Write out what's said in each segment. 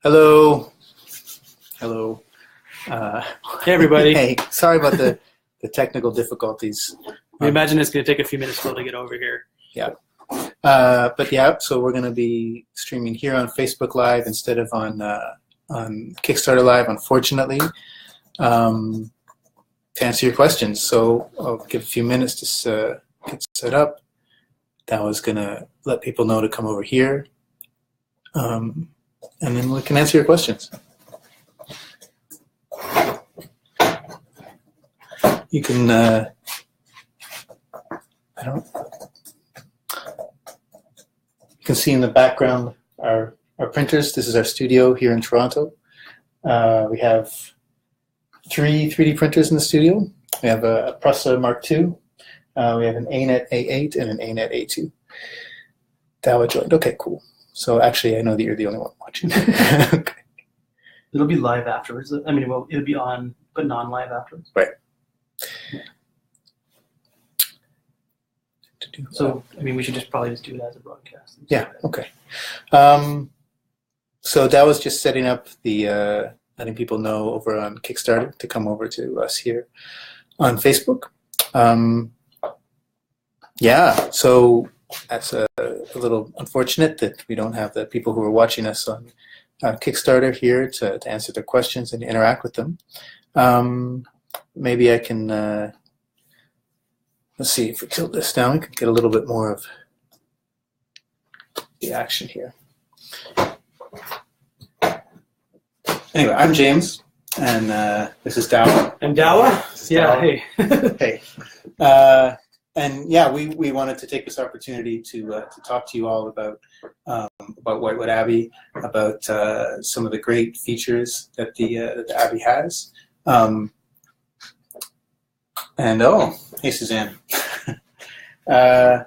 Hello. Hello. Hey, everybody. Hey, sorry about the technical difficulties. We imagine it's going to take a few minutes still to get over here. Yeah. But yeah, so we're going to be streaming here on Facebook Live instead of on Kickstarter Live, unfortunately, to answer your questions. So I'll give a few minutes to get set up. That was going to let people know to come over here. And then we can answer your questions. You can, you can see in the background our printers. This is our studio here in Toronto. We have 3 3D printers in the studio. We have a Prusa Mark II. We have an ANET A8 and an ANET A2. Dawa joined. Okay, cool. So actually, I know that you're the only one watching. Okay. It'll be live afterwards. I mean, well, it'll be on, but non-live afterwards. Right. So, I mean, we should probably just do it as a broadcast. Yeah, okay. So that was just setting up the, letting people know over on Kickstarter to come over to us here on Facebook. Yeah, so that's a little unfortunate that we don't have the people who are watching us on Kickstarter here to answer their questions and interact with them. Maybe I can, let's see, if we tilt this down, we can get a little bit more of the action here. Anyway, I'm James, and this is Dawa. I'm Dawa? Yeah, Dawa. hey. Hey. And yeah, we wanted to take this opportunity to talk to you all about Wightwood Abbey, about some of the great features that the Abbey has. And oh, hey Suzanne. Yeah,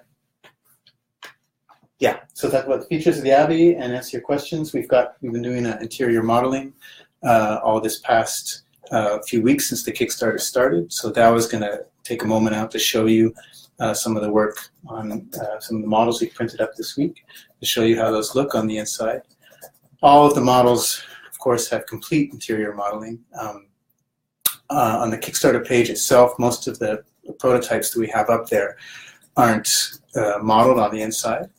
so talk about the features of the Abbey and answer your questions. We've been doing interior modeling all this past few weeks since the Kickstarter started. So that was going to take a moment out to show you some of the work on some of the models we printed up this week to show you how those look on the inside. All of the models, of course, have complete interior modeling. On the Kickstarter page itself, most of the prototypes that we have up there aren't modeled on the inside.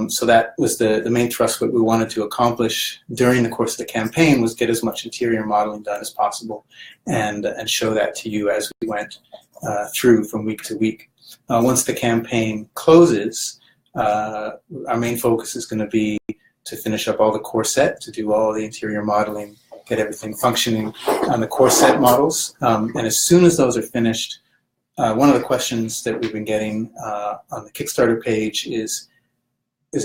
So that was the main thrust. What we wanted to accomplish during the course of the campaign was get as much interior modeling done as possible and show that to you as we went through from week to week. Once the campaign closes, our main focus is going to be to finish up all the core set, to do all the interior modeling, get everything functioning on the core set models. And as soon as those are finished, one of the questions that we've been getting on the Kickstarter page is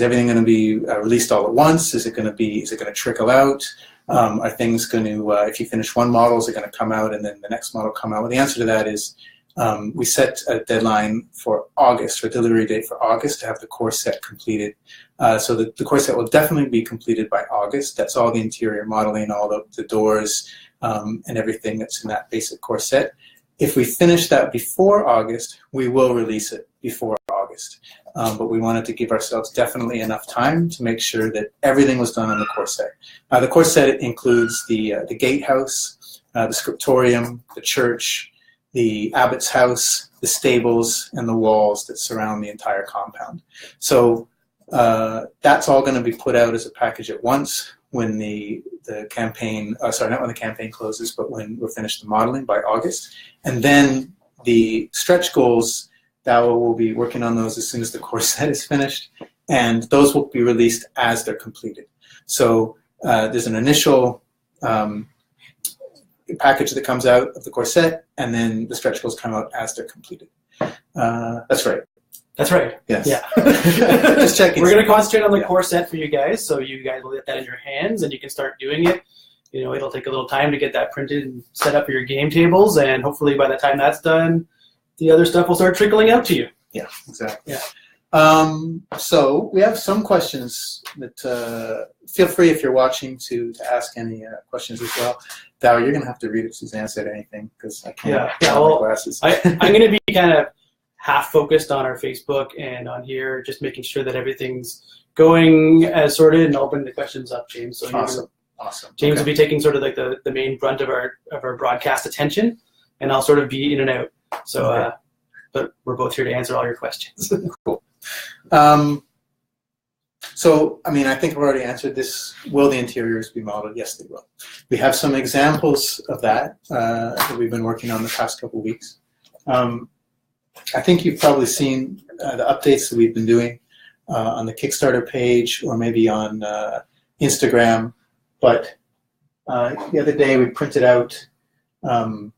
everything going to be released all at once? Is it going to trickle out? Are things going to, if you finish one model, is it going to come out and then the next model come out? Well, the answer to that is we set a deadline for August, or a delivery date for August, to have the core set completed. So the core set will definitely be completed by August. That's all the interior modeling, all the doors, and everything that's in that basic core set. If we finish that before August, we will release it before August. But we wanted to give ourselves definitely enough time to make sure that everything was done on the core set. The core set includes the gatehouse, the scriptorium, the church, the abbot's house, the stables, and the walls that surround the entire compound. So that's all going to be put out as a package at once when the campaign, sorry, not when the campaign closes, but when we're finished the modeling by August. And then the stretch goals, Dawa will be working on those as soon as the core set is finished, and those will be released as they're completed. So there's an initial package that comes out of the core set, and then the stretch goals come out as they're completed. That's right. That's right. Yes. Yeah. Just checking. We're going to concentrate on the core set for you guys, so you guys will get that in your hands, and you can start doing it. You know, it'll take a little time to get that printed and set up for your game tables, and hopefully by the time that's done, the other stuff will start trickling out to you. Yeah, exactly. Yeah. So we have some questions that feel free, if you're watching, to ask any questions as well. Dow, you're going to have to read if Suzanne said anything, because I can't. Yeah. Well, glasses. I'm going to be kind of half focused on our Facebook and on here, just making sure that everything's going as sorted, and I'll bring the questions up, James. So Awesome. Awesome. James will be taking sort of like the main brunt of our broadcast attention, and I'll sort of be in and out. So, but we're both here to answer all your questions. Cool. So, I mean, I think I've already answered this. Will the interiors be modeled? Yes, they will. We have some examples of that that we've been working on the past couple of weeks. I think you've probably seen the updates that we've been doing on the Kickstarter page or maybe on Instagram. But the other day we printed out the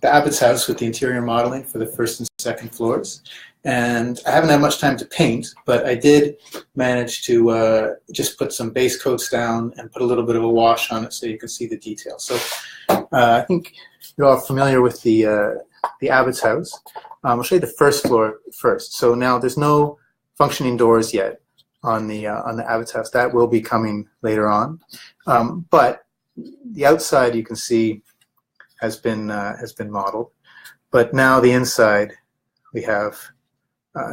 Abbott's house with the interior modeling for the first and second floors. And I haven't had much time to paint, but I did manage to just put some base coats down and put a little bit of a wash on it so you can see the details. So I think you're all familiar with the Abbott's house. I'll show you the first floor first. So now there's no functioning doors yet on the Abbott's house. That will be coming later on. But the outside you can see has been modeled. But now the inside we have.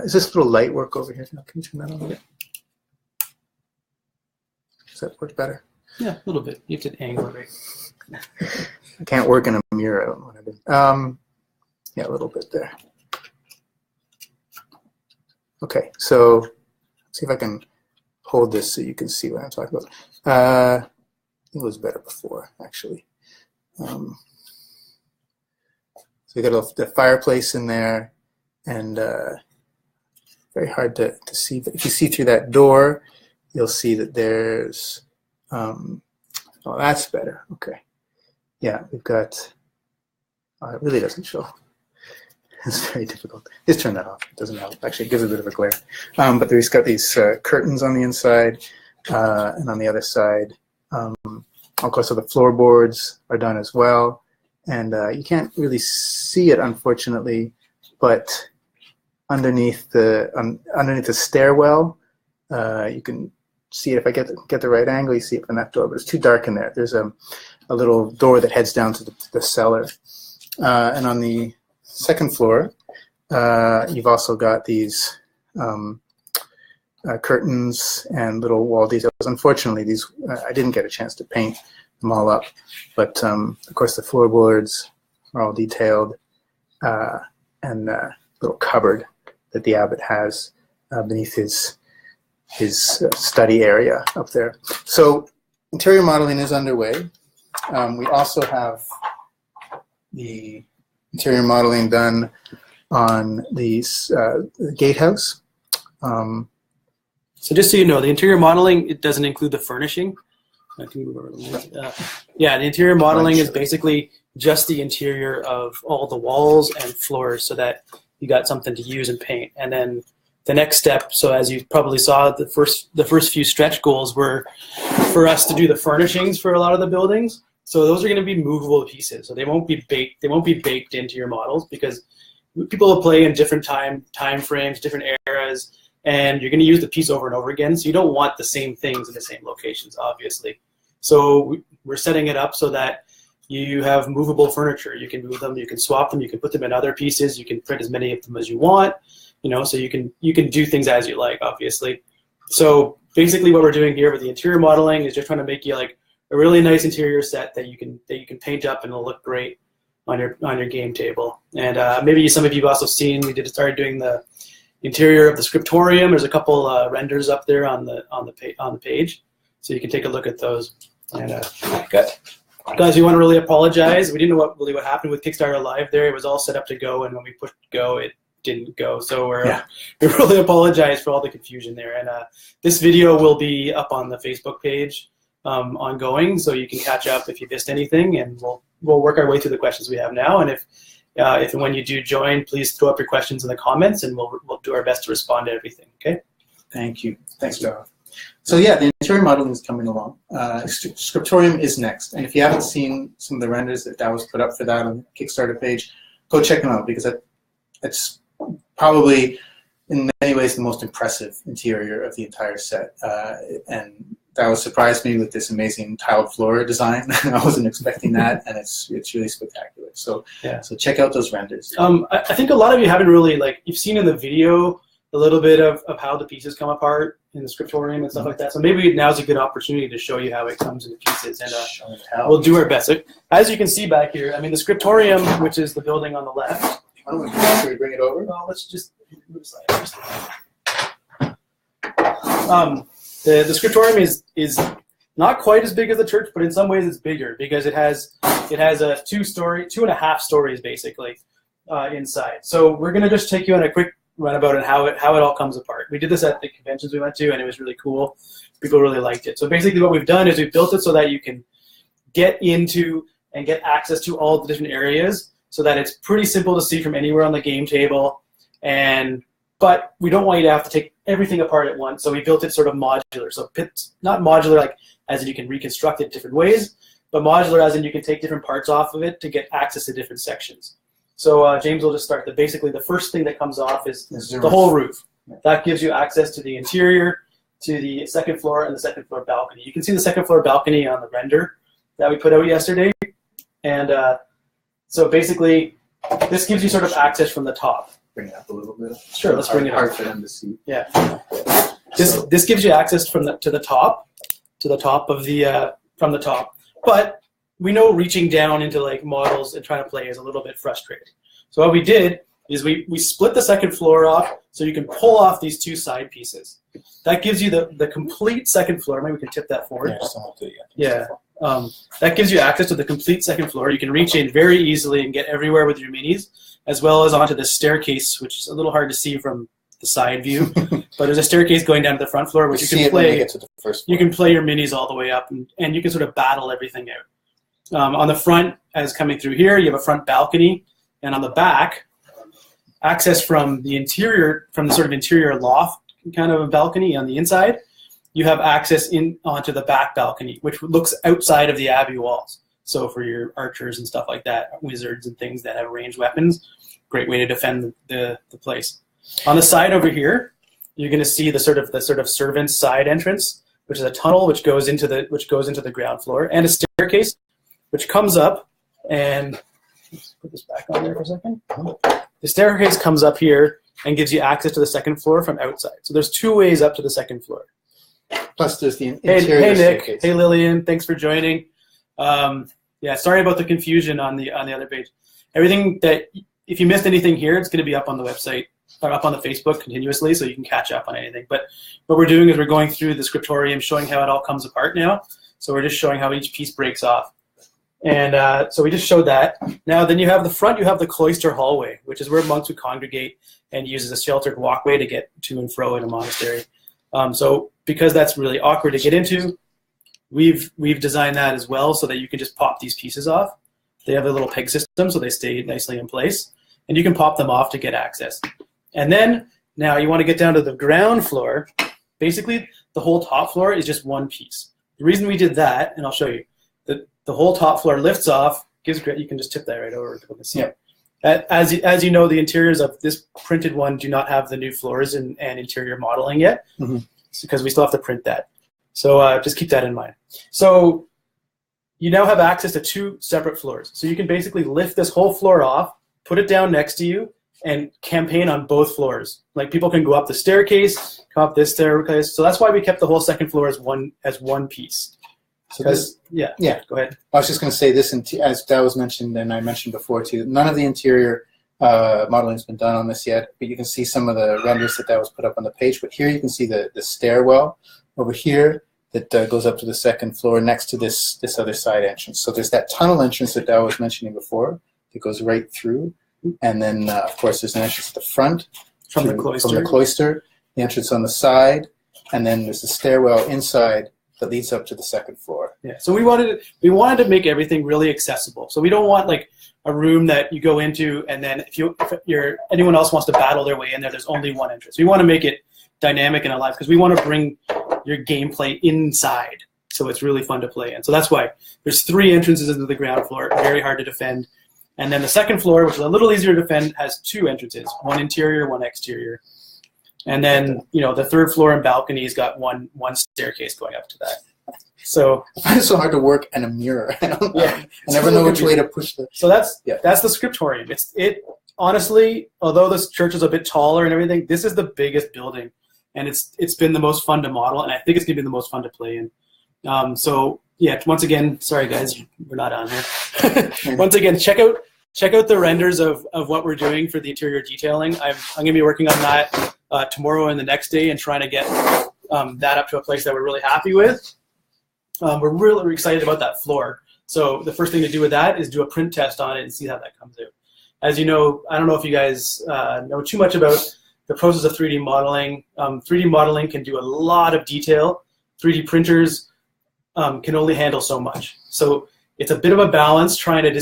Is this little light work over here? Can you turn that on a bit? Does that work better? Yeah, a little bit. You have to angle it right. I can't work in a mirror. I don't know what I did. Yeah, a little bit there. Okay, so let's see if I can hold this so you can see what I'm talking about. It was better before, actually. So we got the fireplace in there, and very hard to see. But if you see through that door, you'll see that there's, oh, that's better. Okay. Yeah, we've got, it really doesn't show. It's very difficult. Just turn that off. It doesn't help. Actually, it gives a bit of a glare. But there's got these curtains on the inside and on the other side. Of course, so the floorboards are done as well. And you can't really see it, unfortunately, but underneath the stairwell, you can see it. If I get the right angle, you see it from that door, but it's too dark in there. There's a little door that heads down to the cellar. And on the second floor, you've also got these curtains and little wall details. Unfortunately, these I didn't get a chance to paint them all up, but of course the floorboards are all detailed, and little cupboard that the Abbot has beneath his study area up there. So interior modeling is underway. We also have the interior modeling done on the gatehouse. So just so you know, the interior modeling, it doesn't include the furnishing. Yeah, the interior modeling is basically just the interior of all the walls and floors so that you got something to use and paint. And then the next step, so as you probably saw, the first few stretch goals were for us to do the furnishings for a lot of the buildings. So those are going to be movable pieces. So they won't be baked. They won't be baked into your models because people will play in different time frames, different eras, and you're going to use the piece over and over again. So you don't want the same things in the same locations, obviously. So we're setting it up so that you have movable furniture. You can move them, you can swap them, you can put them in other pieces, you can print as many of them as you want, so you can do things as you like, obviously. So basically what we're doing here with the interior modeling is just trying to make you like a really nice interior set that you can paint up and it'll look great on your game table. And maybe some of you have also seen we started doing the interior of the Scriptorium. There's a couple renders up there on the page, so you can take a look at those. And guys, we want to really apologize. We didn't know what happened with Kickstarter Live there. It was all set up to go, and when we pushed go, it didn't go. So we really apologize for all the confusion there. And this video will be up on the Facebook page ongoing, so you can catch up if you missed anything, and we'll work our way through the questions we have now. And if and when you do join, please throw up your questions in the comments, and we'll do our best to respond to everything. Okay? Thank you. Thanks, Joe. So yeah, the interior modeling is coming along. Scriptorium is next, and if you haven't seen some of the renders that was put up for that on the Kickstarter page, go check them out because it's probably in many ways the most impressive interior of the entire set, and that was surprised me with this amazing tiled floor design. I wasn't expecting that, and it's really spectacular. So yeah, so check out those renders. I think a lot of you haven't really you've seen in the video a little bit of how the pieces come apart in the Scriptorium and stuff like that. So maybe now's a good opportunity to show you how it comes into pieces, and we'll do our best. So, as you can see back here, I mean, the Scriptorium, which is the building on the left. Why don't we bring it over? Well, let's just move aside first. The Scriptorium is not quite as big as the church, but in some ways it's bigger because it has a 2.5 stories basically inside. So we're gonna just take you on a quick runabout on how it all comes apart. We did this at the conventions we went to, and it was really cool. People really liked it. So basically, what we've done is we've built it so that you can get into and get access to all the different areas, so that it's pretty simple to see from anywhere on the game table. But we don't want you to have to take everything apart at once, so we built it sort of modular. So it's not modular like as in you can reconstruct it different ways, but modular as in you can take different parts off of it to get access to different sections. So James will just start. Basically, the first thing that comes off is the whole roof. That gives you access to the interior, to the second floor, and the second floor balcony. You can see the second floor balcony on the render that we put out yesterday. And so basically, this gives you sort of access from the top. Bring it up a little bit. Sure, let's bring it up. Hard for them to see. Yeah. This gives you access from to the top of the from the top. But we know reaching down into like models and trying to play is a little bit frustrating. So what we did is we split the second floor off so you can pull off these two side pieces. That gives you the complete second floor. Maybe we can tip that forward. Yeah. That gives you access to the complete second floor. You can reach in very easily and get everywhere with your minis, as well as onto the staircase, which is a little hard to see from the side view. But there's a staircase going down to the front floor, which you can play. You can play your minis all the way up, and you can sort of battle everything out. On the front, as coming through here, you have a front balcony, and on the back, access from the interior, from the sort of interior loft kind of a balcony on the inside. You have access onto the back balcony, which looks outside of the Abbey walls. So for your archers and stuff like that, wizards and things that have ranged weapons, great way to defend the place. On the side over here, you're going to see the sort of servants' side entrance, which is a tunnel which goes into the ground floor, and a staircase which comes up, and let's put this back on there for a second. The staircase comes up here and gives you access to the second floor from outside. So there's two ways up to the second floor. Plus there's the interior Hey Nick, staircase. Hey Lillian, thanks for joining. Yeah, sorry about the confusion on the other page. Everything that, if you missed anything here, it's going to be up on the website, or up on the Facebook continuously, so you can catch up on anything. But what we're doing is we're going through the Scriptorium, showing how it all comes apart now. So we're just showing how each piece breaks off. And so we just showed that. Now then you have the front, you have the cloister hallway, which is where monks would congregate and use as a sheltered walkway to get to and fro in a monastery. So because that's really awkward to get into, we've designed that as well so that you can just pop these pieces off. They have a little peg system, so they stay nicely in place. And you can pop them off to get access. And then now you want to get down to the ground floor. Basically, the whole top floor is just one piece. The reason we did that, and I'll show you, the whole top floor lifts off, gives you can just tip that right over. Yeah. As you know, the interiors of this printed one do not have the new floors and interior modeling yet, because we still have to print that. So just keep that in mind. So you now have access to two separate floors. So you can basically lift this whole floor off, put it down next to you, and campaign on both floors. Like people can go up the staircase, come up this staircase. So that's why we kept the whole second floor as one piece. So yeah, go ahead. I was just going to say this, as that was mentioned, and I mentioned before too, none of the interior modeling has been done on this yet, but you can see some of the renders that was put up on the page. But here you can see the stairwell over here that goes up to the second floor next to this other side entrance. So there's that tunnel entrance that I was mentioning before that goes right through. And then, of course, there's an entrance at the front from the cloister, the entrance on the side, and then there's the stairwell inside that leads up to the second floor. Yeah. So we wanted to make everything really accessible. So we don't want like a room that you go into and then if anyone else wants to battle their way in there, there's only one entrance. We want to make it dynamic and alive because we want to bring your gameplay inside, so it's really fun to play in. So that's why there's 3 entrances into the ground floor, very hard to defend. And then the second floor, which is a little easier to defend, has 2 entrances, one interior, one exterior. And then, the third floor and balcony's got one staircase going up to that. So I find it so hard to work in a mirror. I never know which way to push the. So that's the Scriptorium. honestly, although this church is a bit taller and everything, this is the biggest building, and it's been the most fun to model, and I think it's gonna be the most fun to play in. So yeah, once again, sorry guys, we're not on here. Once again, check out the renders of what we're doing for the interior detailing. I'm gonna be working on that tomorrow and the next day, and trying to get that up to a place that we're really happy with. We're really excited about that floor. So the first thing to do with that is do a print test on it and see how that comes out. As you know, I don't know if you guys know too much about the process of 3D modeling. 3D modeling can do a lot of detail. 3D printers can only handle so much. So it's a bit of a balance trying to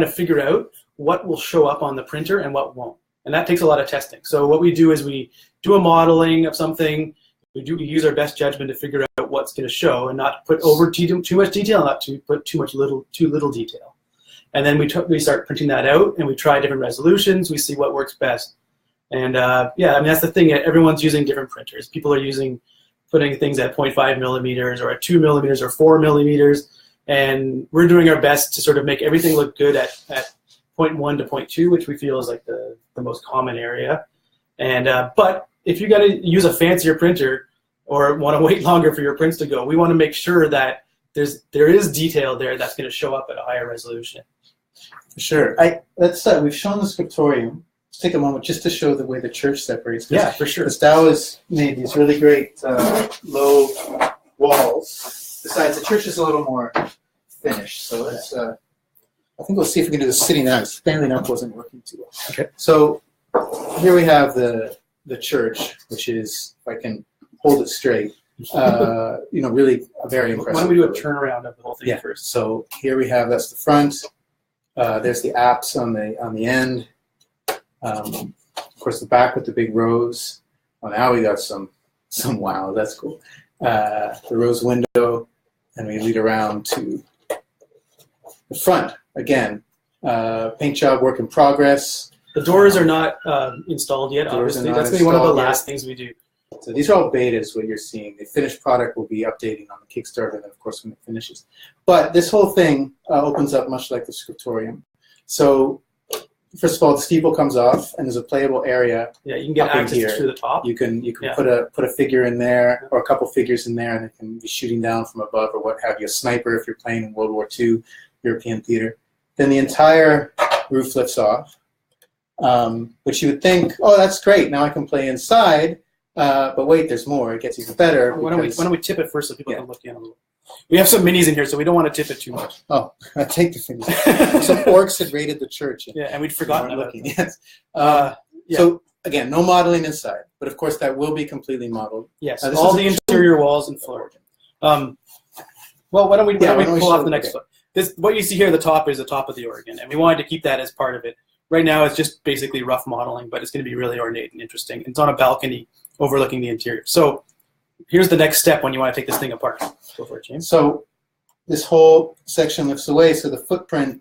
figure out what will show up on the printer and what won't. And that takes a lot of testing. So what we do is we do a modeling of something. We use our best judgment to figure out what's going to show, and not put over too much detail, not to put too little detail. And then we start printing that out, and we try different resolutions. We see what works best. And yeah, I mean, that's the thing. Everyone's using different printers. People are putting things at 0.5 millimeters or at 2 millimeters or 4 millimeters. And we're doing our best to sort of make everything look good at 0.1 to 0.2, which we feel is like the most common area. And but if you got to use a fancier printer or want to wait longer for your prints to go, we want to make sure that there is detail there that's going to show up at a higher resolution. For sure. We've shown the Scriptorium. Let's take a moment just to show the way the church separates. Yeah, for sure. Because Dow has made these really great low walls. Besides, the church is a little more finished. So let's. I think we'll see if we can do this sitting down. Standing up wasn't working too well. Okay. So here we have the church, which is, if I can hold it straight, really very impressive. Why don't we do a turnaround of the whole thing first? So here we have, that's the front. There's the apse on the end. Of course, the back with the big rose. Well, now we got some wow, that's cool. The rose window, and we lead around to the front again. Paint job, work in progress. The doors are not installed yet, obviously. That's going to be one of the last things we do. So these are all betas, what you're seeing. The finished product will be updating on the Kickstarter, and of course, when it finishes. But this whole thing opens up much like the Scriptorium. So first of all, the steeple comes off, and there's a playable area. Yeah, you can get access to the top. You can put a figure in there, or a couple figures in there, and it can be shooting down from above, or what have you. A sniper if you're playing in World War II, European theater. Then the entire roof lifts off. Which you would think, oh, that's great. Now I can play inside. But wait, there's more. It gets even better. Why don't we tip it first so people can look in a little? We have some minis in here, so we don't want to tip it too much. Oh, take the fingers. Some orcs had raided the church. Yeah, and we'd forgotten about it. Yes. So again, no modeling inside, but of course that will be completely modeled. Yes, all the interior walls and floor. Well, why don't we pull off the next one? What you see here at the top is the top of the organ, and we wanted to keep that as part of it. Right now, it's just basically rough modeling, but it's going to be really ornate and interesting. It's on a balcony overlooking the interior. So here's the next step when you want to take this thing apart. Go for it, James. So this whole section lifts away, so the footprint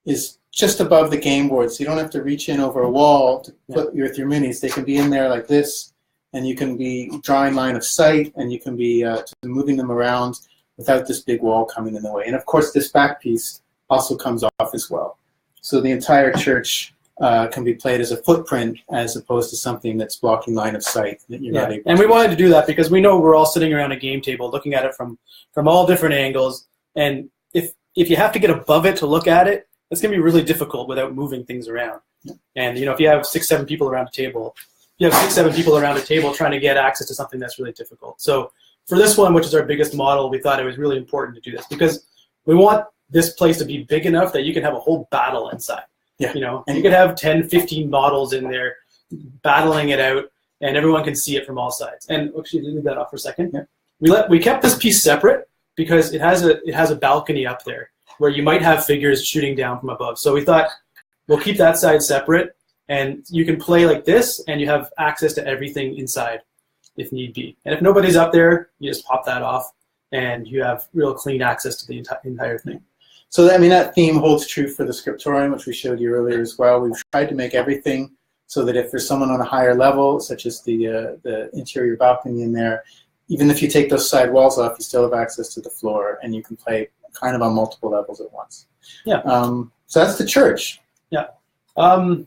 is just above the game board, so you don't have to reach in over a wall to put with your minis. They can be in there like this, and you can be drawing line of sight, and you can be moving them around without this big wall coming in the way. And of course, this back piece also comes off as well. So the entire church can be played as a footprint as opposed to something that's blocking line of sight that you're not able to. And we wanted to do that because we know we're all sitting around a game table looking at it from all different angles. And if you have to get above it to look at it, it's going to be really difficult without moving things around. And if you have 6, 7 people around a table, trying to get access to something that's really difficult. So for this one, which is our biggest model, we thought it was really important to do this because we want this place to be big enough that you can have a whole battle inside. Yeah. And you could have 10, 15 models in there battling it out, and everyone can see it from all sides. And actually, leave that off for a second. Yeah. We kept this piece separate because it has a balcony up there where you might have figures shooting down from above. So we thought we'll keep that side separate, and you can play like this, and you have access to everything inside if need be. And if nobody's up there, you just pop that off, and you have real clean access to the entire thing. So that theme holds true for the Scriptorium, which we showed you earlier as well. We've tried to make everything so that if there's someone on a higher level, such as the interior balcony in there, even if you take those side walls off, you still have access to the floor, and you can play kind of on multiple levels at once. Yeah. So that's the church. Yeah. Yeah.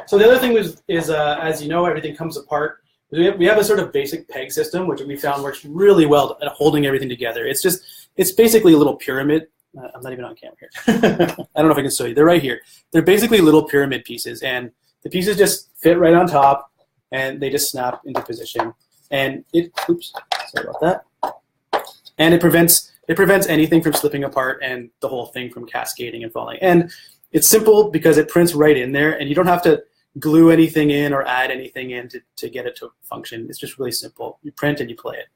So the other thing is as you know, everything comes apart. We have a sort of basic peg system, which we found works really well at holding everything together. It's basically a little pyramid. I'm not even on camera here. I don't know if I can show you. They're right here. They're basically little pyramid pieces, and the pieces just fit right on top, and they just snap into position. And oops, sorry about that. And it prevents anything from slipping apart and the whole thing from cascading and falling. And it's simple because it prints right in there, and you don't have to glue anything in or add anything in to get it to function. It's just really simple. You print and you play it.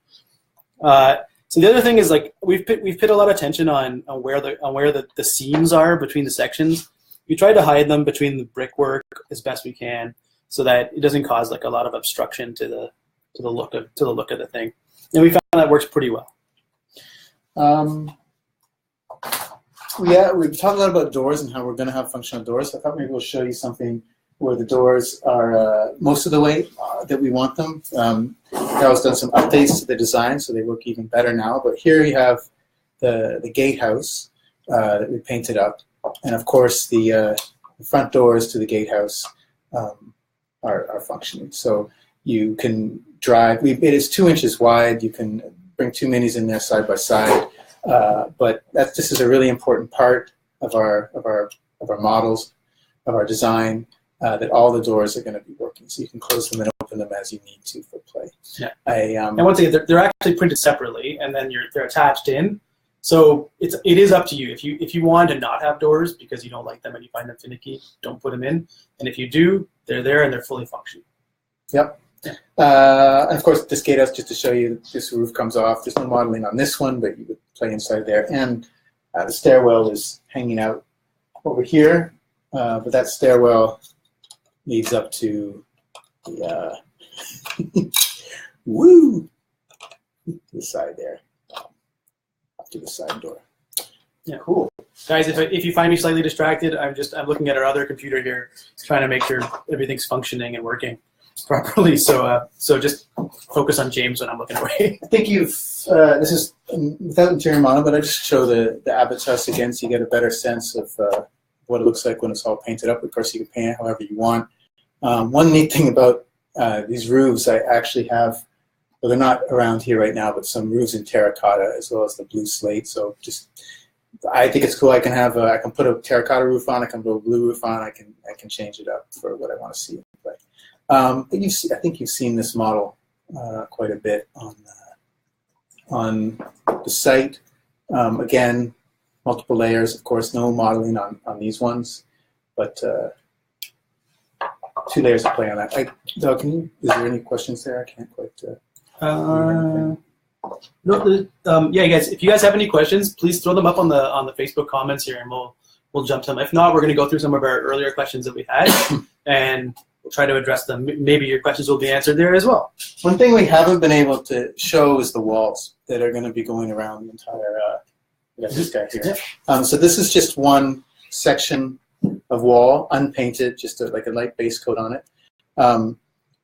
So the other thing is, like, we've put a lot of attention on where the seams are between the sections. We try to hide them between the brickwork as best we can, so that it doesn't cause like a lot of obstruction to the look of the thing. And we found that works pretty well. Yeah, we've talked a lot about doors and how we're going to have functional doors. I thought maybe we'll show you something where the doors are most of the way that we want them. Carol's done some updates to the design, so they look even better now. But here you have the gatehouse that we painted up, and of course the front doors to the gatehouse are functioning. So you can drive. It is 2 inches wide. You can bring 2 minis in there side by side. But this is a really important part of our models, of our design. That all the doors are going to be working, so you can close them and open them as you need to for play. Yeah. And once again, they're actually printed separately, and then they're attached in. So it is up to you. If you want to not have doors because you don't like them and you find them finicky, don't put them in. And if you do, they're there and they're fully functional. Yep. And of course, this gatehouse, just to show you, this roof comes off. There's no modeling on this one, but you would play inside there. And the stairwell is hanging out over here, but that stairwell leads up to the the side there, up to the side door. Yeah, cool. Guys, if you find me slightly distracted, I'm looking at our other computer here, trying to make sure everything's functioning and working properly. So just focus on James when I'm looking away. I think this is without interior model, but I just show the Abbott's house again, so you get a better sense of what it looks like when it's all painted up. Of course, you can paint it however you want. One neat thing about these roofs, I actually have, well, they're not around here right now, but some roofs in terracotta as well as the blue slate. So I think it's cool. I can put a terracotta roof on. I can put a blue roof on. I can change it up for what I want to see. But I think you've seen this model quite a bit on the site. Again, multiple layers. Of course, no modeling on these ones, but 2 layers of play on that. Doug, is there any questions there? I can't quite. No. Yeah, guys. If you guys have any questions, please throw them up on the Facebook comments here, and we'll jump to them. If not, we're going to go through some of our earlier questions that we had, and we'll try to address them. Maybe your questions will be answered there as well. One thing we haven't been able to show is the walls that are going to be going around the entire. We got this guy here. Yeah. So this is just one section of wall, unpainted, just like a light base coat on it.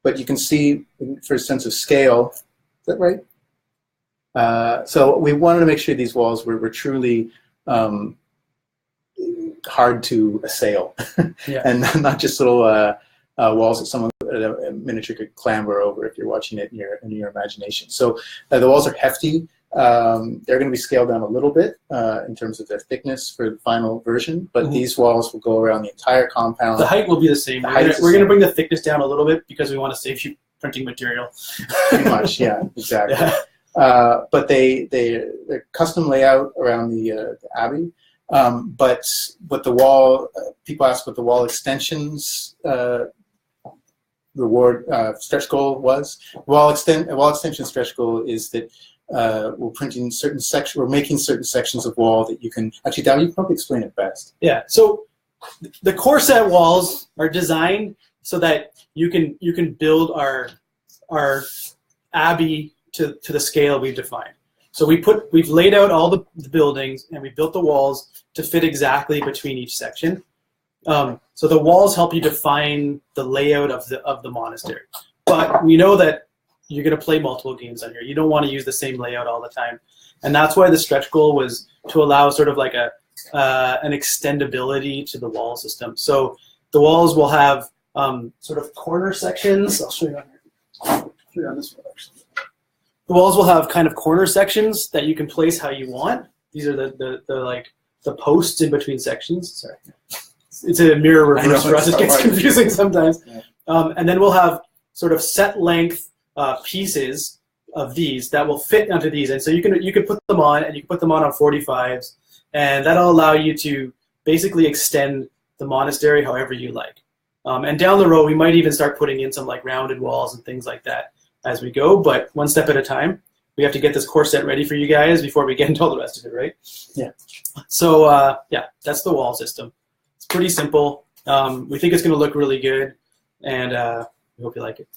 But you can see, for a sense of scale, is that right? So we wanted to make sure these walls were truly hard to assail, yeah. And not just little walls that someone, a miniature, could clamber over if you're watching it in your imagination. So the walls are hefty. They're going to be scaled down a little bit in terms of their thickness for the final version, but these walls will go around the entire compound. The height will be the same. We're going to bring the thickness down a little bit because we want to save you printing material. Pretty much, yeah, exactly. Yeah. But they're custom layout around the Abbey. But what the wall, people ask what the wall extensions stretch goal was. Wall extension stretch goal is that we're printing certain sections. We're making certain sections of wall that you can actually. Dow, you probably explain it best. Yeah. So the core set walls are designed so that you can build our Abbey to the scale we've defined. So we've laid out all the buildings and we built the walls to fit exactly between each section. So the walls help you define the layout of the monastery. But we know that you're going to play multiple games on here. You don't want to use the same layout all the time. And that's why the stretch goal was to allow sort of like a an extendability to the wall system. So the walls will have sort of corner sections. I'll show you on here. I'll show you on this one, actually. The walls will have kind of corner sections that you can place how you want. These are the posts in between sections. Sorry. It's a mirror reverse for us. It gets confusing sometimes. Yeah. And then we'll have sort of set length pieces of these that will fit onto these. And so you can put them on, and you can put them on 45s. And that'll allow you to basically extend the monastery however you like. And down the road, we might even start putting in some like rounded walls and things like that as we go, but one step at a time. We have to get this core set ready for you guys before we get into all the rest of it, right? Yeah. So yeah, that's the wall system. It's pretty simple. We think it's going to look really good, and we hope you like it.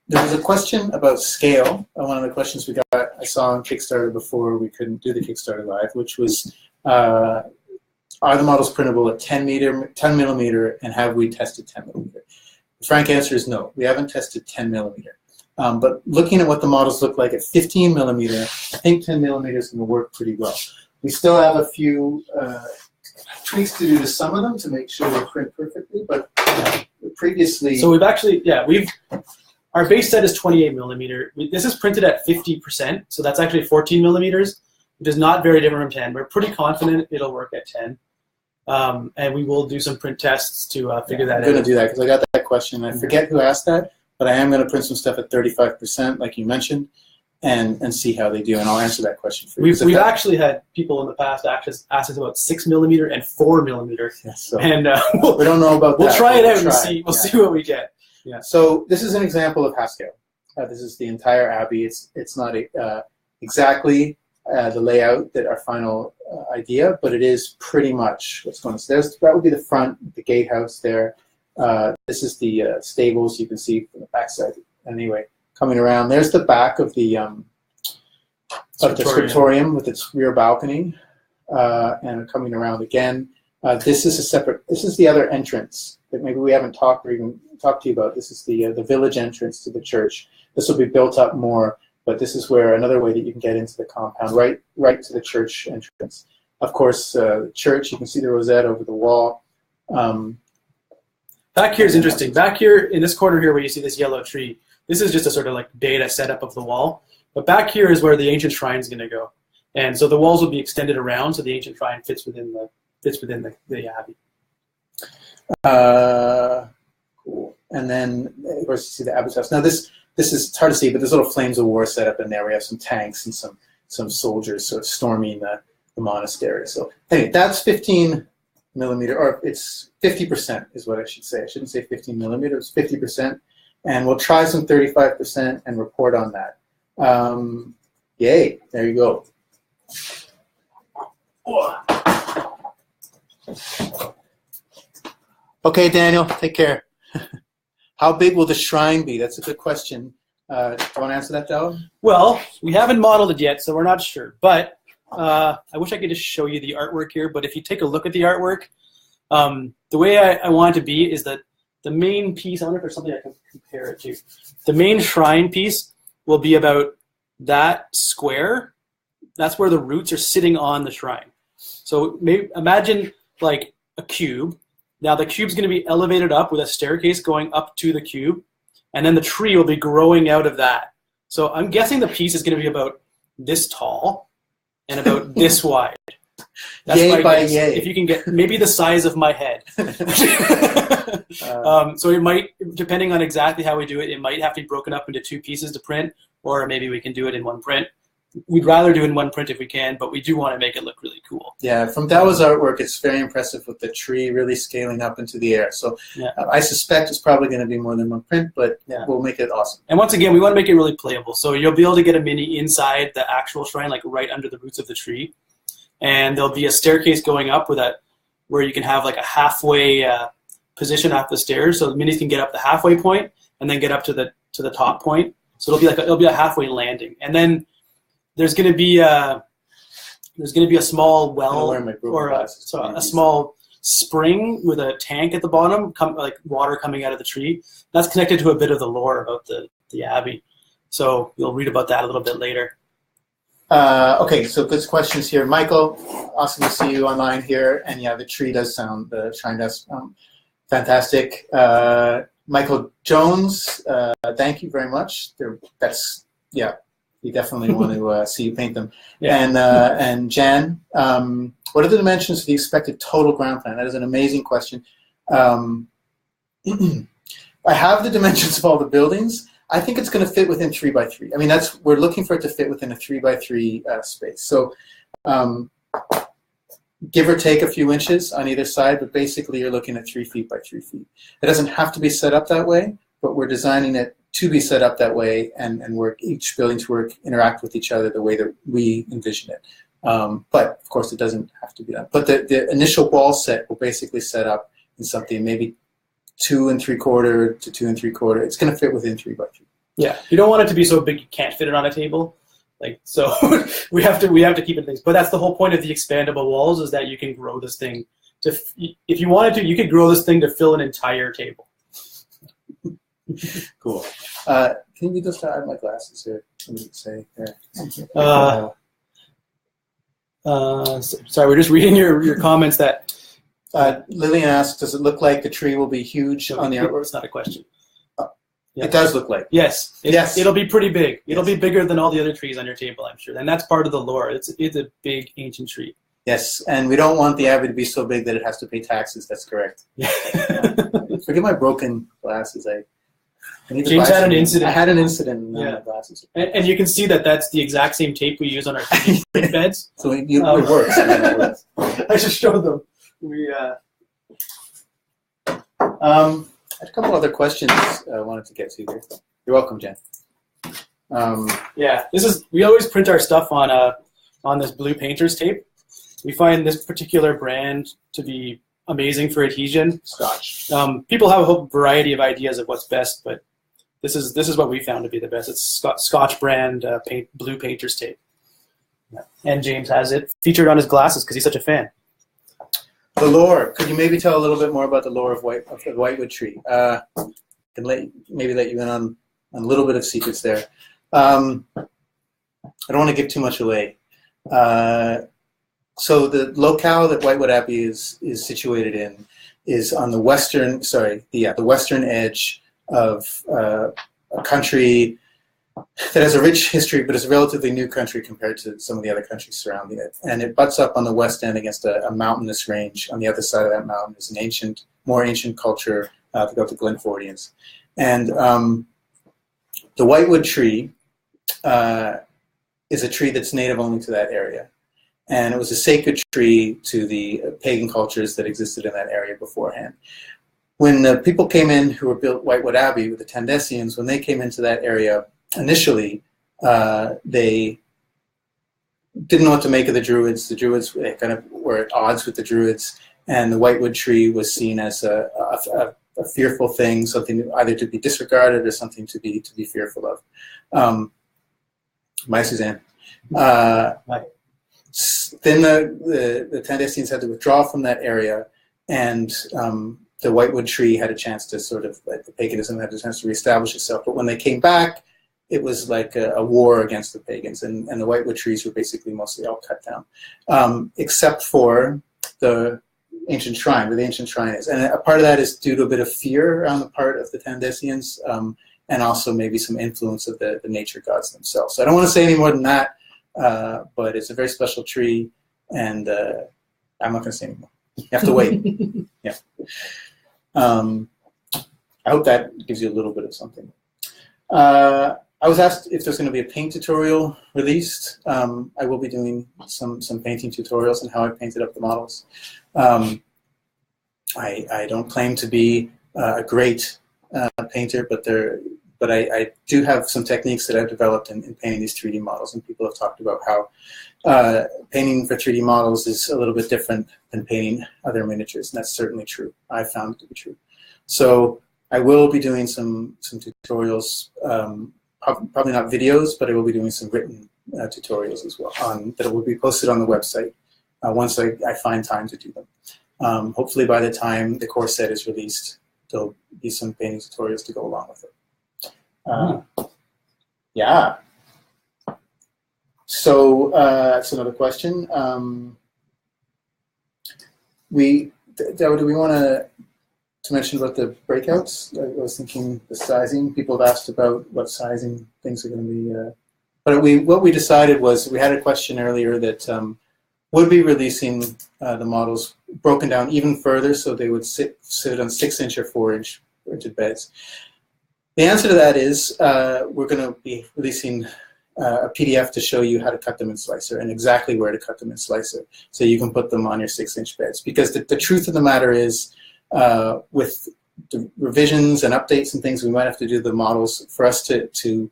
There was a question about scale. One of the questions we got, I saw on Kickstarter before we couldn't do the Kickstarter live, which was, are the models printable at 10 millimeter, and have we tested 10 millimeter? The frank answer is no. We haven't tested 10 millimeter. But looking at what the models look like at 15 millimeter, I think 10 millimeter is going to work pretty well. We still have a few tweaks to do to some of them to make sure they print perfectly, but previously... So we've actually, our base set is 28 millimeter. This is printed at 50%, so that's actually 14 millimeters, which is not very different from 10. We're pretty confident it'll work at 10. And we will do some print tests to figure that out. I'm going to do that because I got that question. I forget who asked that, but I am going to print some stuff at 35%, like you mentioned, and see how they do. And I'll answer that question for you. We've actually had people in the past ask us about 6 millimeter and 4 millimeter. Yeah, so and we don't know about that. We'll try it out and see. We'll see what we get. Yeah. So this is an example of half scale. This is the entire abbey. It's not exactly the layout that our final idea, but it is pretty much what's going on. So that would be the front, the gatehouse there. This is the stables you can see from the backside. Anyway, coming around, there's the back of the Scriptorium with its rear balcony, and coming around again. This is a separate. This is the other entrance that maybe we haven't talked to you about. This is the village entrance to the church. This will be built up more, but this is where another way that you can get into the compound, right to the church entrance. Of course, the church. You can see the rosette over the wall. Back here is interesting. Back here in this corner here where you see this yellow tree, this is just a sort of like data setup of the wall. But back here is where the ancient shrine is going to go. And so the walls will be extended around so the ancient shrine fits within the abbey. Cool. And then, of course, you see the abbot's house. Now this is, it's hard to see, but there's little flames of war set up in there. We have some tanks and some soldiers sort of storming the monastery. So anyway, that's 15 millimeter, or it's 50% is what I should say. I shouldn't say 15 millimeter, it's 50%. And we'll try some 35% and report on that. Yay, there you go. Okay, Daniel, take care. How big will the shrine be? That's a good question. Do you want to answer that, Dell? Well, we haven't modeled it yet, so we're not sure. But I wish I could just show you the artwork here, but if you take a look at the artwork, the way I want it to be is that the main piece, I wonder if there's something I can compare it to. The main shrine piece will be about that square. That's where the roots are sitting on the shrine. So maybe imagine like a cube. Now the cube's going to be elevated up with a staircase going up to the cube, and then the tree will be growing out of that. So I'm guessing the piece is going to be about this tall and about this wide. That's yay by yay. If you can get maybe the size of my head. So it might, depending on exactly how we do it, it might have to be broken up into two pieces to print, or maybe we can do it in one print. We'd rather do it in one print if we can, but we do want to make it look really cool. Yeah, from Dawa's artwork, it's very impressive with the tree really scaling up into the air. So I suspect it's probably going to be more than one print, but we'll make it awesome. And once again, we want to make it really playable. So you'll be able to get a mini inside the actual shrine, like right under the roots of the tree. And there'll be a staircase going up with that, where you can have like a halfway position off the stairs, so the minis can get up the halfway point and then get up to the top point. So it'll be a halfway landing, and then there's going to be a small well or a small spring with a tank at the bottom, like water coming out of the tree. That's connected to a bit of the lore about the abbey. So you'll read about that a little bit later. Okay, so good questions here. Michael, awesome to see you online here. And yeah, the tree does sound, the shrine does sound fantastic. Michael Jones, thank you very much. We definitely want to see you paint them. Yeah. And Jan, what are the dimensions of the expected total ground plan? That is an amazing question. I have the dimensions of all the buildings. I think it's going to fit within 3 by 3. I mean, we're looking for it to fit within a 3 by 3 space. So give or take a few inches on either side, but basically you're looking at 3 feet by 3 feet. It doesn't have to be set up that way, but we're designing it to be set up that way and work each building to interact with each other the way that we envision it. But of course, it doesn't have to be done. But the initial wall set will basically set up in something maybe 2 3/4 to 2 3/4. It's going to fit within 3 by 3. Yeah, you don't want it to be so big you can't fit it on a table. Like so, we have to keep it things. But that's the whole point of the expandable walls, is that you can grow this thing to. If you wanted to, you could grow this thing to fill an entire table. Cool. Can you just add my glasses here? What did it say there? Sorry, we're just reading your comments. That Lillian asked, "Does it look like the tree will be huge on the artwork?" It's not a question. Yeah. It does look like. Yes. Yes. It'll be pretty big. It'll be bigger than all the other trees on your table, I'm sure. And that's part of the lore. It's a big ancient tree. Yes, and we don't want the abbey to be so big that it has to pay taxes. That's correct. Forgive my broken glasses. I need to James had an incident. I had an incident in my glasses. And you can see that that's the exact same tape we use on our print beds. So it works. It works. I just showed them. I had a couple other questions I wanted to get to here. You're welcome, Jen. We always print our stuff on this blue painter's tape. We find this particular brand to be amazing for adhesion. Scotch. People have a whole variety of ideas of what's best, but this is what we found to be the best. It's Scotch brand blue painter's tape. Yeah. And James has it featured on his glasses because he's such a fan. The lore. Could you maybe tell a little bit more about the lore of the Wightwood tree? Can maybe let you in on a little bit of secrets there. I don't want to give too much away. So the locale that Wightwood Abbey is situated in is on the western edge of a country that has a rich history, but is a relatively new country compared to some of the other countries surrounding it. And it butts up on the west end against a mountainous range. On the other side of that mountain is an more ancient culture, the Glenfordians. And the Wightwood tree is a tree that's native only to that area. And it was a sacred tree to the pagan cultures that existed in that area beforehand. When the people came in who were built Wightwood Abbey with the Tandesians, when they came into that area initially, they didn't know what to make of the Druids. The Druids kind of were at odds with the Druids, and the Wightwood tree was seen as a fearful thing, something either to be disregarded or something to be fearful of. My Suzanne. Then the Tandesians had to withdraw from that area, and the Wightwood tree had a chance to the paganism had a chance to reestablish itself. But when they came back, it was like a war against the pagans, and the Wightwood trees were basically mostly all cut down, except for the ancient shrine, where the ancient shrine is. And a part of that is due to a bit of fear on the part of the Tandesians, and also maybe some influence of the nature gods themselves. So I don't want to say any more than that, but it's a very special tree, and I'm not going to say any more. You have to wait. Yeah. I hope that gives you a little bit of something. I was asked if there's going to be a paint tutorial released. I will be doing some painting tutorials on how I painted up the models. I don't claim to be a great painter, but I do have some techniques that I've developed in painting these 3D models, and people have talked about how painting for 3D models is a little bit different than painting other miniatures, and that's certainly true. I found it to be true. So I will be doing some tutorials, probably not videos, but I will be doing some written tutorials as well that will be posted on the website once I find time to do them. Hopefully by the time the core set is released, there'll be some painting tutorials to go along with it. Yeah. So that's another question. Do we want to mention about the breakouts? I was thinking the sizing. People have asked about what sizing things are going to be. But what we decided was, we had a question earlier that would be releasing the models broken down even further, so they would sit on 6-inch or 4-inch printed beds. The answer to that is we're going to be releasing a PDF to show you how to cut them in Slicer and exactly where to cut them in Slicer, so you can put them on your 6-inch beds. Because the truth of the matter is, with the revisions and updates and things, we might have to do the models for us to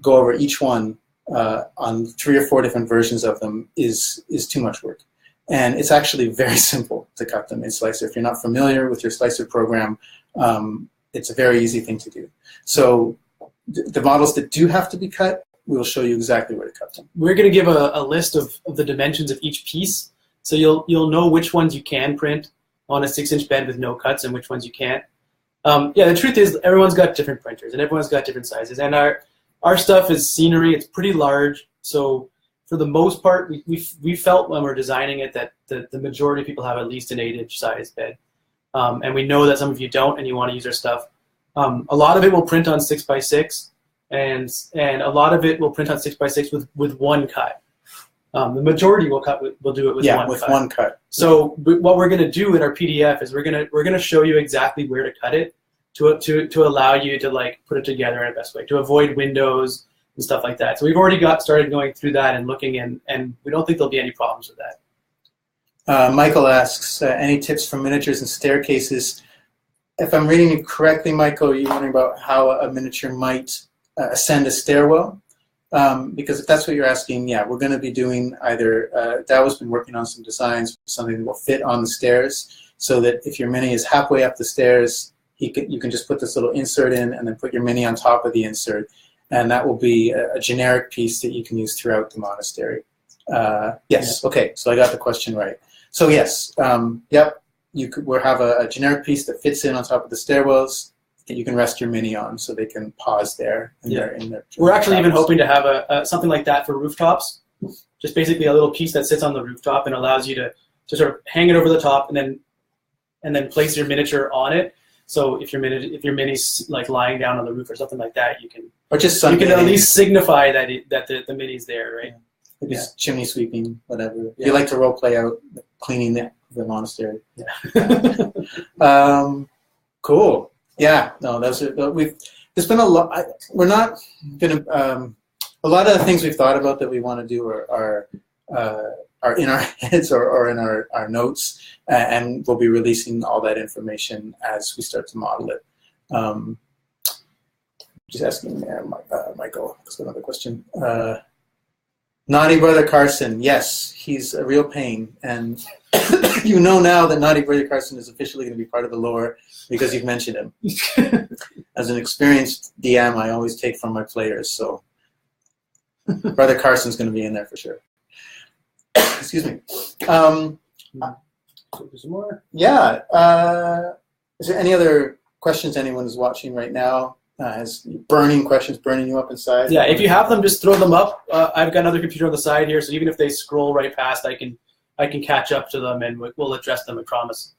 go over each one on 3 or 4 different versions of them is too much work. And it's actually very simple to cut them in Slicer. If you're not familiar with your Slicer program, it's a very easy thing to do. So the models that do have to be cut, we'll show you exactly where to cut them. We're going to give a list of the dimensions of each piece, so you'll know which ones you can print on a 6-inch bed with no cuts and which ones you can't. Yeah, the truth is everyone's got different printers and everyone's got different sizes. And our stuff is scenery. It's pretty large. So for the most part, we felt when we're designing it that the majority of people have at least an 8-inch size bed. And we know that some of you don't and you want to use our stuff. A lot of it will print on 6x6, and a lot of it will print on 6x6 with one cut. The majority will do it with one cut. So what we're going to do in our PDF is we're going to show you exactly where to cut it to allow you to like put it together in a best way, to avoid windows and stuff like that. So we've already started going through that and looking and we don't think there'll be any problems with that. Michael asks, any tips for miniatures and staircases? If I'm reading you correctly, Michael, you're wondering about how a miniature might ascend a stairwell. Because if that's what you're asking, yeah, we're going to be doing either, Dao's been working on some designs for something that will fit on the stairs, so that if your mini is halfway up the stairs, you can just put this little insert in and then put your mini on top of the insert, and that will be a generic piece that you can use throughout the monastery. Yes, okay, so I got the question right. So yes, yep, we'll have a generic piece that fits in on top of the stairwells that you can rest your mini on, so they can pause there. We're actually even hoping to have something like that for rooftops. Just basically a little piece that sits on the rooftop and allows you to sort of hang it over the top and then place your miniature on it. So if your mini's like lying down on the roof or something like that, you can at least signify that the mini's there, right? Maybe chimney sweeping, whatever. You like to role play out cleaning the monastery. Yeah. Cool. Yeah. No, there's been a lot. We're not gonna. A lot of the things we've thought about that we want to do are in our heads or in our notes, and we'll be releasing all that information as we start to model it. Just asking Michael, that's another question. Naughty Brother Carson, yes, he's a real pain, and you know now that Naughty Brother Carson is officially going to be part of the lore because you've mentioned him. As an experienced DM, I always take from my players, so Brother Carson's going to be in there for sure. Excuse me. Some more? Yeah. Is there any other questions anyone is watching right now? Has burning questions burning you up inside? Yeah, if you have them, just throw them up. I've got another computer on the side here, so even if they scroll right past, I can catch up to them and we'll address them, I promise.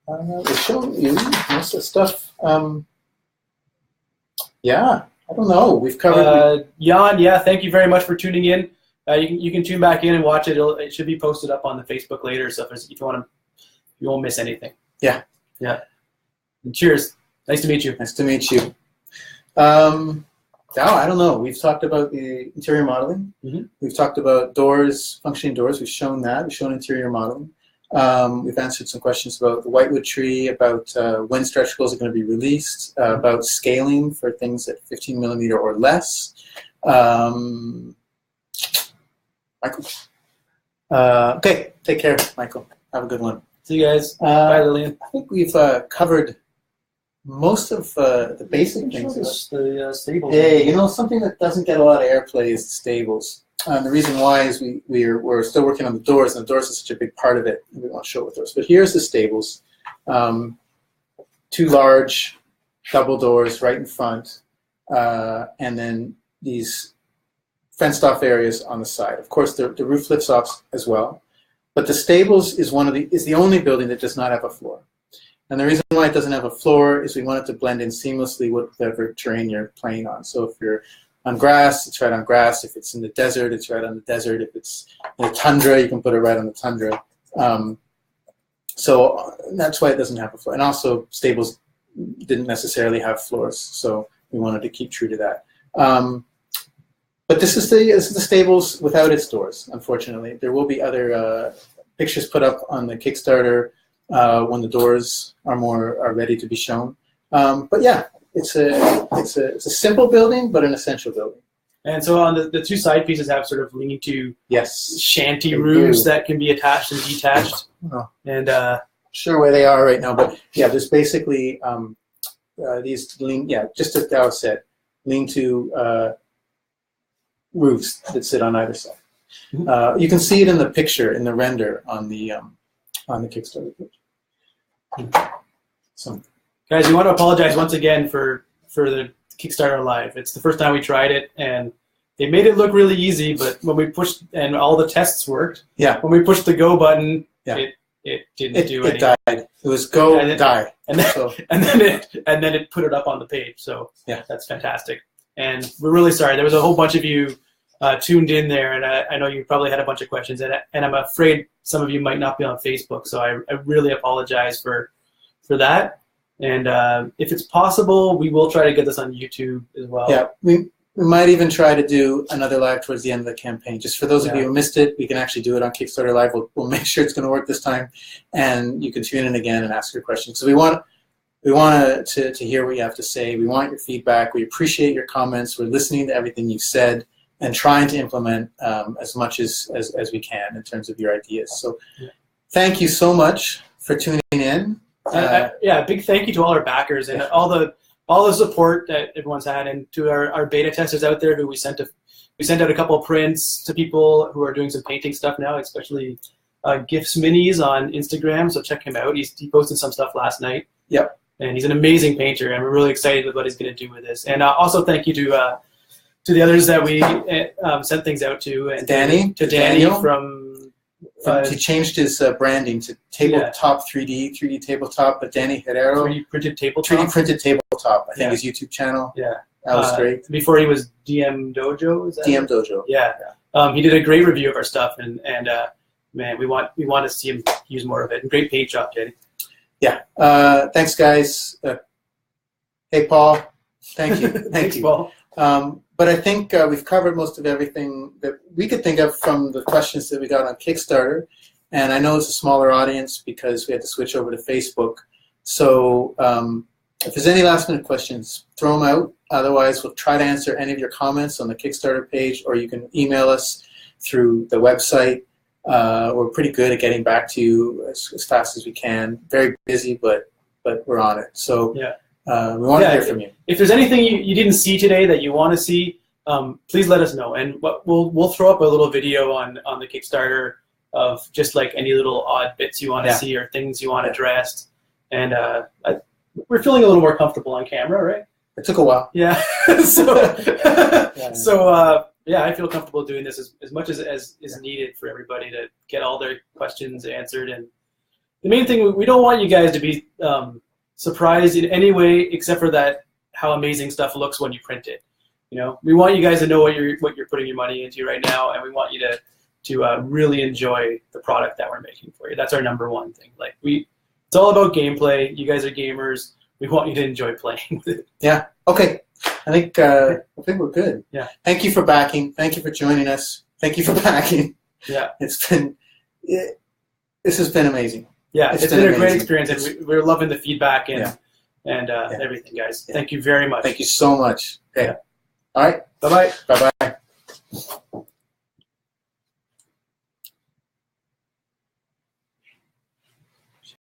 We'll show you most of the stuff. Yeah, I don't know. We've covered. Jan, yeah, thank you very much for tuning in. You can tune back in and watch it. It should be posted up on the Facebook later, so if you want to, you won't miss anything. Yeah. Yeah. And cheers. Nice to meet you. Nice to meet you. Now, I don't know. We've talked about the interior modeling. Mm-hmm. We've talked about doors, functioning doors. We've shown that. We've shown interior modeling. We've answered some questions about the Wightwood tree, about when stretch goals are going to be released, about scaling for things at 15 millimeter or less. Michael. Okay, take care, Michael. Have a good one. See you guys. Bye, Lillian. I think we've covered most of the basic things. The stables. Hey, something that doesn't get a lot of airplay is the stables. The reason why is we're still working on the doors, and the doors is such a big part of it. We want to show it with doors. But here's the stables. 2 large double doors right in front, and then these fenced-off areas on the side. Of course, the roof lifts off as well, but the stables is the only building that does not have a floor. And the reason why it doesn't have a floor is we want it to blend in seamlessly with whatever terrain you're playing on. So if you're on grass, it's right on grass. If it's in the desert, it's right on the desert. If it's in the tundra, you can put it right on the tundra. So that's why it doesn't have a floor. And also, stables didn't necessarily have floors, so we wanted to keep true to that. But this is the stables without its doors, unfortunately. There will be other pictures put up on the Kickstarter when the doors are ready to be shown. But yeah, it's a simple building, but an essential building. And so on the two side pieces have sort of lean-to yes, shanty roofs that can be attached and detached. Oh. And sure where they are right now, but yeah, there's basically these just as Dow said, lean-to roofs that sit on either side. Mm-hmm. You can see it in the picture, in the render on the Kickstarter page. So, guys, we want to apologize once again for the Kickstarter Live. It's the first time we tried it, and they made it look really easy, but when we pushed, and all the tests worked, when we pushed the go button, it didn't do anything. It died. It was go, die. And then it put it up on the page. So yeah, that's fantastic. And we're really sorry. There was a whole bunch of you tuned in there, and I know you probably had a bunch of questions, and I'm afraid some of you might not be on Facebook, so I really apologize for that. And if it's possible, we will try to get this on YouTube as well. Yeah, we might even try to do another live towards the end of the campaign. Just for those of you who missed it, we can actually do it on Kickstarter Live. We'll make sure it's going to work this time, and you can tune in again and ask your questions. So we want to hear what you have to say. We want your feedback. We appreciate your comments. We're listening to everything you've said and trying to implement as much as we can in terms of your ideas. So thank you so much for tuning in. Big thank you to all our backers and all the support that everyone's had, and to our beta testers out there who we sent out a couple of prints to people who are doing some painting stuff now, especially Gifts Minis on Instagram. So check him out. He posted some stuff last night. Yep. And he's an amazing painter, and we're really excited with what he's going to do with this. And also thank you to the others that we sent things out to, and Danny, to Danny from. He changed his branding to Tabletop 3D Tabletop, but Danny Herrero. 3D printed tabletop. 3D printed tabletop. I think his YouTube channel. Yeah, that was great. Before he was DM Dojo, is that DM Dojo. Yeah. He did a great review of our stuff, and man, we want to see him use more of it. And great paint job, Danny. Yeah. Thanks, guys. Hey, Paul. Thank you. Thanks, Paul. But I think we've covered most of everything that we could think of from the questions that we got on Kickstarter. And I know it's a smaller audience because we had to switch over to Facebook. So if there's any last-minute questions, throw them out. Otherwise, we'll try to answer any of your comments on the Kickstarter page, or you can email us through the website. We're pretty good at getting back to you as fast as we can. Very busy, but we're on it. So we want to hear from you. If there's anything you didn't see today that you want to see, please let us know. And we'll throw up a little video on the Kickstarter of just like any little odd bits you want to see or things you want addressed. And we're feeling a little more comfortable on camera, right? It took a while. Yeah. I feel comfortable doing this as much as is needed for everybody to get all their questions answered. And the main thing, we don't want you guys to be surprised in any way except for how amazing stuff looks when you print it. You know, we want you guys to know what you're putting your money into right now, and we want you to really enjoy the product that we're making for you. That's our number one thing. Like it's all about gameplay. You guys are gamers. We want you to enjoy playing with it. Yeah. Okay. I think we're good. Yeah. Thank you for backing. Thank you for joining us. Thank you for backing. Yeah. This has been amazing. Yeah, it's been a great experience, and we're loving the feedback and everything, guys. Thank you very much. Thank you so much. Okay. Yeah. All right. Bye-bye. Bye-bye.